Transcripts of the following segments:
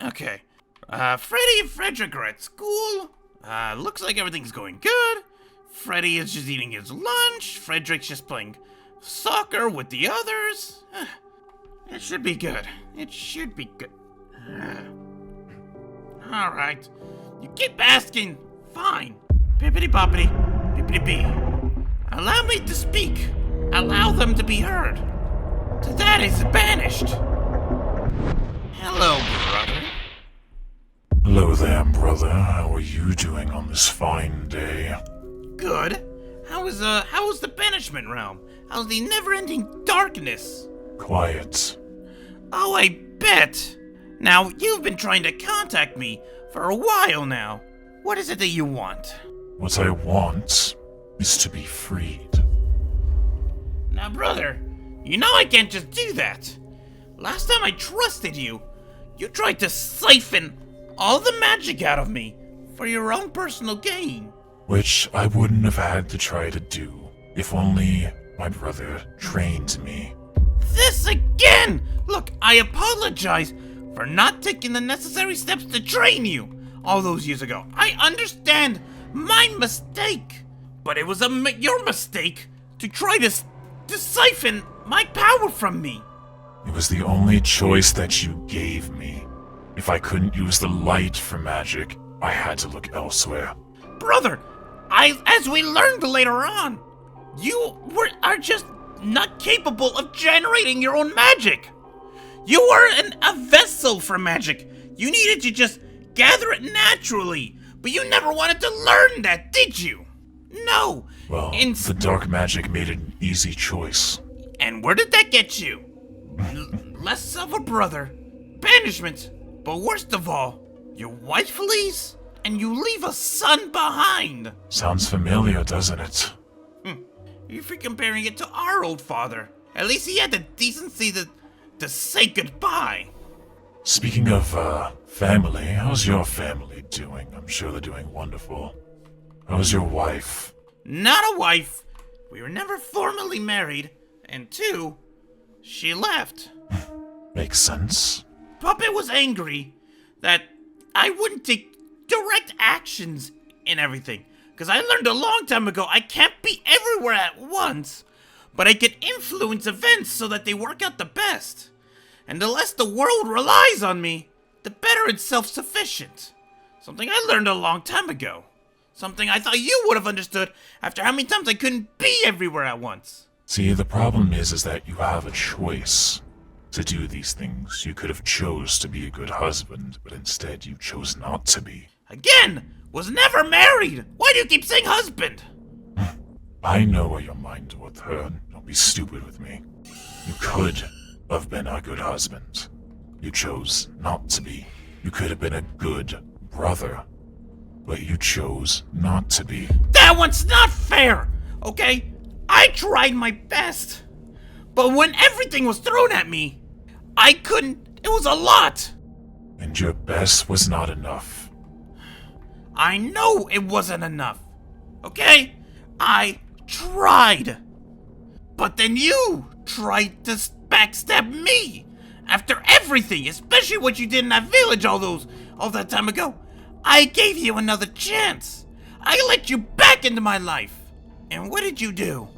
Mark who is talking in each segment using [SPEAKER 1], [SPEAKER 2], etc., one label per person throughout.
[SPEAKER 1] Okay. Freddy and Frederick are at school. Looks like everything's going good. Freddy is just eating his lunch. Frederick's just playing soccer with the others. It should be good. It should be good. Alright. You keep asking. Fine. Bippity boppity. Bippity bee. Allow me to speak. Allow them to be heard. That is banished. Hello, brother.
[SPEAKER 2] Hello there, brother. How are you doing on this fine day?
[SPEAKER 1] Good. How is the banishment realm? How's the never-ending darkness?
[SPEAKER 2] Quiet.
[SPEAKER 1] Oh, I bet. Now, you've been trying to contact me for a while now. What is it that you want?
[SPEAKER 2] What I want is to be freed.
[SPEAKER 1] Now, brother, you know I can't just do that. Last time I trusted you, you tried to siphon all the magic out of me for your own personal gain.
[SPEAKER 2] Which I wouldn't have had to try to do if only my brother trained me.
[SPEAKER 1] This again! Look, I apologize for not taking the necessary steps to train you all those years ago. I understand my mistake, but it was your mistake to try to siphon my power from me.
[SPEAKER 2] It was the only choice that you gave me. If I couldn't use the light for magic, I had to look elsewhere.
[SPEAKER 1] Brother, as we learned later on, you are just not capable of generating your own magic. You were a vessel for magic. You needed to just gather it naturally, but you never wanted to learn that, did you? No.
[SPEAKER 2] Well, the dark magic made it an easy choice.
[SPEAKER 1] And where did that get you? Less of a brother, banishment, but worst of all, your wife leaves, and you leave a son behind.
[SPEAKER 2] Sounds familiar, doesn't it?
[SPEAKER 1] If you're comparing it to our old father, at least he had the decency to say goodbye.
[SPEAKER 2] Speaking of, family, how's your family doing? I'm sure they're doing wonderful. How's your wife?
[SPEAKER 1] Not a wife. We were never formally married. And 2, she left.
[SPEAKER 2] Makes sense.
[SPEAKER 1] Puppet was angry that I wouldn't take direct actions in everything. Because I learned a long time ago I can't be everywhere at once, but I can influence events so that they work out the best. And the less the world relies on me, the better it's self-sufficient. Something I learned a long time ago. Something I thought you would have understood after how many times I couldn't be everywhere at once.
[SPEAKER 2] See, the problem is that you have a choice to do these things. You could have chose to be a good husband, but instead you chose not to be.
[SPEAKER 1] Again, was never married. Why do you keep saying husband?
[SPEAKER 2] I know where your mind with her. Don't be stupid with me. You could have been a good husband. You chose not to be. You could have been a good brother, but you chose not to be.
[SPEAKER 1] That one's not fair, okay? I tried my best, but when everything was thrown at me, I couldn't. It was a lot.
[SPEAKER 2] And your best was not enough.
[SPEAKER 1] I know it wasn't enough, okay? I tried. But then you tried to backstab me. After everything, especially what you did in that village all that time ago, I gave you another chance. I let you back into my life. And what did you do?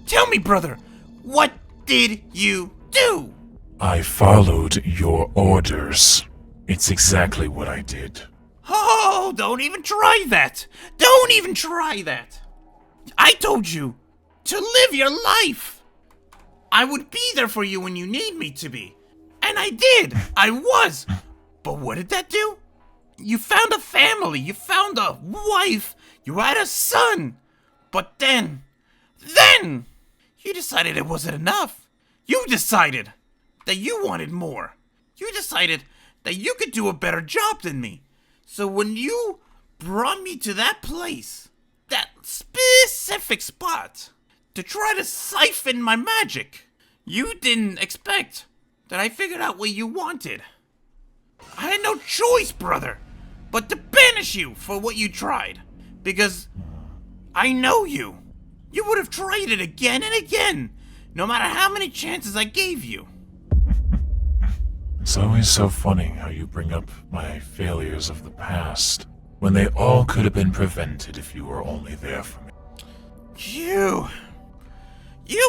[SPEAKER 1] Tell me, brother, what did you do?
[SPEAKER 2] I followed your orders. It's exactly what I did.
[SPEAKER 1] Oh, don't even try that. Don't even try that. I told you to live your life. I would be there for you when you need me to be. And I did. I was. But what did that do? You found a family. You found a wife. You had a son. But then, you decided it wasn't enough. You decided that you wanted more. You decided that you could do a better job than me. So when you brought me to that place, that specific spot, to try to siphon my magic, you didn't expect that I figured out what you wanted. I had no choice, brother, but to banish you for what you tried. Because I know you. You would have tried it again and again, no matter how many chances I gave you.
[SPEAKER 2] It's always so funny how you bring up my failures of the past, when they all could have been prevented if you were only there for me.
[SPEAKER 1] You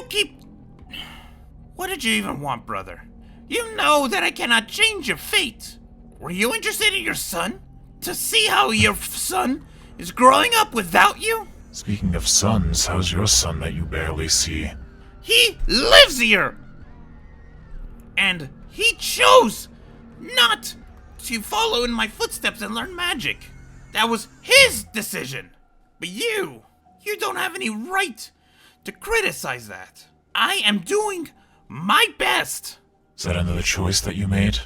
[SPEAKER 1] keep... What did you even want, brother? You know that I cannot change your fate. Were you interested in your son? To see how your son is growing up without you?
[SPEAKER 2] Speaking of sons, how's your son that you barely see?
[SPEAKER 1] He lives here! And he chose not to follow in my footsteps and learn magic. That was his decision. But you don't have any right to criticize that. I am doing my best.
[SPEAKER 2] Is that another choice that you made?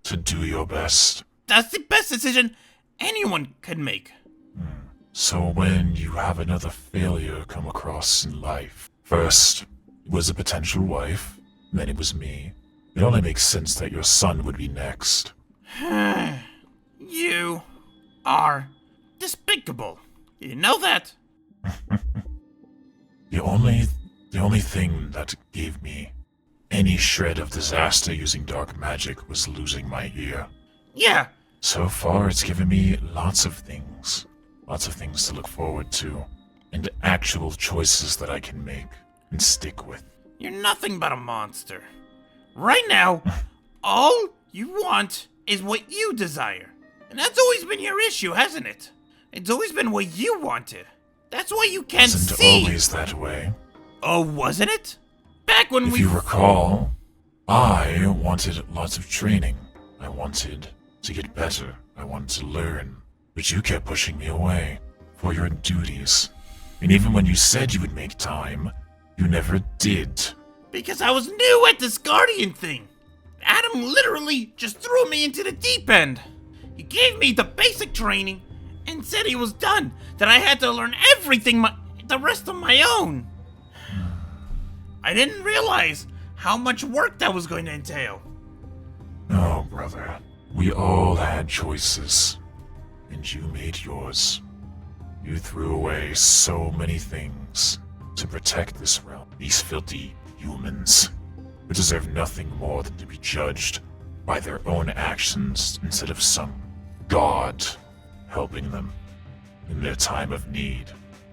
[SPEAKER 2] To do your best?
[SPEAKER 1] That's the best decision anyone could make.
[SPEAKER 2] So when you have another failure come across in life, first it was a potential wife, then it was me. It only makes sense that your son would be next.
[SPEAKER 1] You are despicable. You know that?
[SPEAKER 2] The only thing that gave me any shred of disaster using dark magic was losing my ear.
[SPEAKER 1] Yeah.
[SPEAKER 2] So far, it's given me lots of things to look forward to, and actual choices that I can make and stick with.
[SPEAKER 1] You're nothing but a monster. Right now, all you want is what you desire. And that's always been your issue, hasn't it? It's always been what you wanted. That's why you can't
[SPEAKER 2] Wasn't
[SPEAKER 1] see.
[SPEAKER 2] always that way.
[SPEAKER 1] Oh, wasn't it? Back when
[SPEAKER 2] If you recall, I wanted lots of training. I wanted to get better. I wanted to learn. But you kept pushing me away for your duties. And even when you said you would make time, you never did.
[SPEAKER 1] Because I was new at this guardian thing. Adam literally just threw me into the deep end. He gave me the basic training and said he was done. That I had to learn everything the rest on my own. I didn't realize how much work that was going to entail.
[SPEAKER 2] Oh, brother. We all had choices. And you made yours. You threw away so many things to protect this realm. These filthy humans who deserve nothing more than to be judged by their own actions instead of some god helping them in their time of need.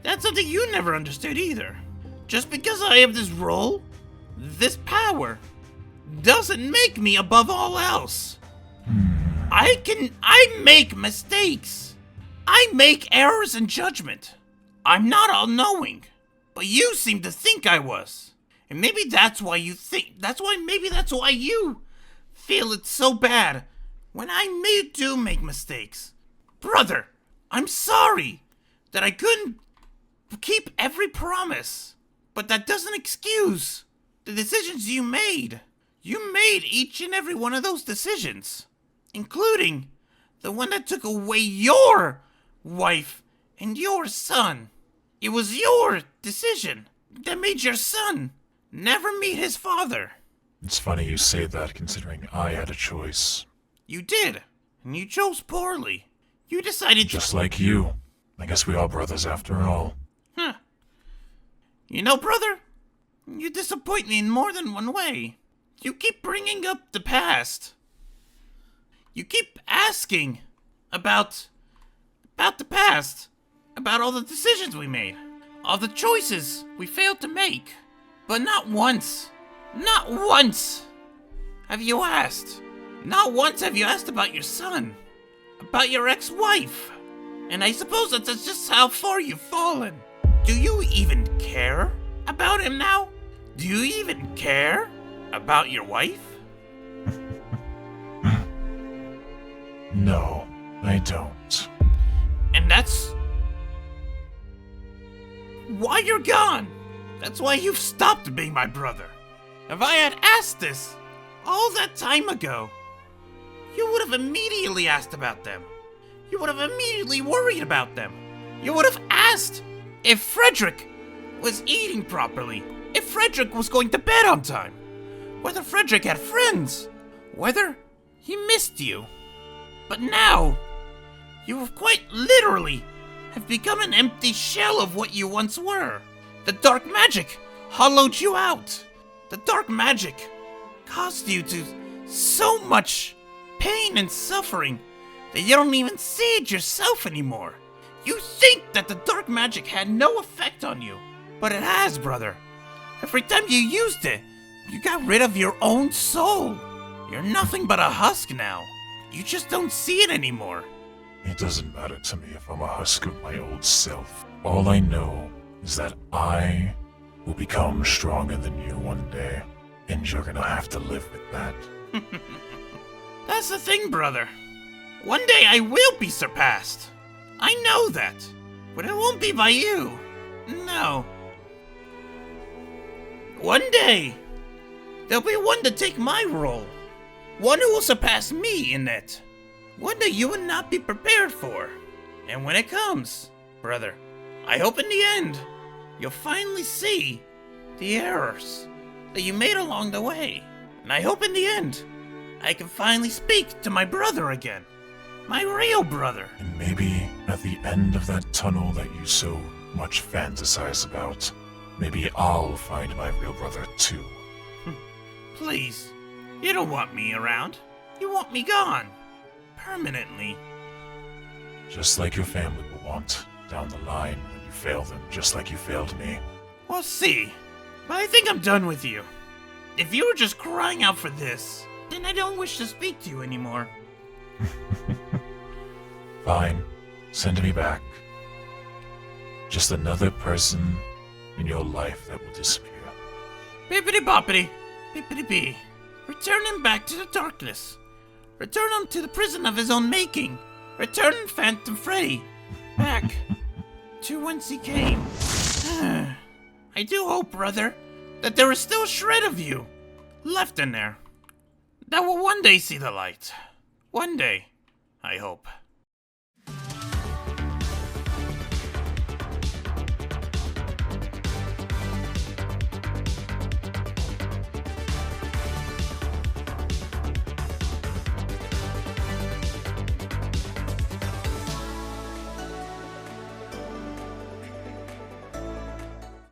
[SPEAKER 1] That's something you never understood either. Just because I have this role, this power, doesn't make me above all else. I make mistakes. I make errors in judgment. I'm not all-knowing, but you seem to think I was. And maybe that's why you feel it's so bad when I do make mistakes. Brother, I'm sorry that I couldn't keep every promise, but that doesn't excuse the decisions you made. You made each and every one of those decisions, including the one that took away your wife and your son. It was your decision that made your son never meet his father.
[SPEAKER 2] It's funny you say that, considering I had a choice.
[SPEAKER 1] You did, and you chose poorly. You decided
[SPEAKER 2] Just like you. I guess we are brothers after all.
[SPEAKER 1] Huh. You know, brother, you disappoint me in more than one way. You keep bringing up the past. You keep asking about the past, about all the decisions we made, all the choices we failed to make. But not once have you asked. Not once have you asked about your son, about your ex-wife. And I suppose that's just how far you've fallen. Do you even care about him now? Do you even care about your wife?
[SPEAKER 2] No, I don't.
[SPEAKER 1] And that's why you're gone. That's why you've stopped being my brother. If I had asked this all that time ago, you would have immediately asked about them. You would have immediately worried about them. You would have asked if Frederick was eating properly, if Frederick was going to bed on time, whether Frederick had friends, whether he missed you. But now, you have quite literally have become an empty shell of what you once were. The dark magic hollowed you out. The dark magic caused you to so much pain and suffering that you don't even see it yourself anymore. You think that the dark magic had no effect on you, but it has, brother. Every time you used it, you got rid of your own soul. You're nothing but a husk now. You just don't see it anymore.
[SPEAKER 2] It doesn't matter to me if I'm a husk of my old self. All I know is that I will become stronger than you one day, and you're gonna have to live with that.
[SPEAKER 1] That's the thing, brother. One day I will be surpassed. I know that. But it won't be by you. No. One day, there'll be one to take my role. One who will surpass me in it. One that you would not be prepared for. And when it comes, brother, I hope in the end, you'll finally see the errors that you made along the way. And I hope in the end, I can finally speak to my brother again. My real brother.
[SPEAKER 2] And maybe at the end of that tunnel that you so much fantasize about, maybe I'll find my real brother too.
[SPEAKER 1] Please, you don't want me around. You want me gone. Permanently.
[SPEAKER 2] Just like your family will want down the line when you fail them, just like you failed me.
[SPEAKER 1] We'll see. But I think I'm done with you. If you were just crying out for this, then I don't wish to speak to you anymore.
[SPEAKER 2] Fine. Send me back. Just another person in your life that will disappear.
[SPEAKER 1] Bippity boppity, bippity bee. Return him back to the darkness. Return him to the prison of his own making. Return Phantom Freddy back to whence he came. I do hope, brother, that there is still a shred of you left in there that will one day see the light. One day, I hope.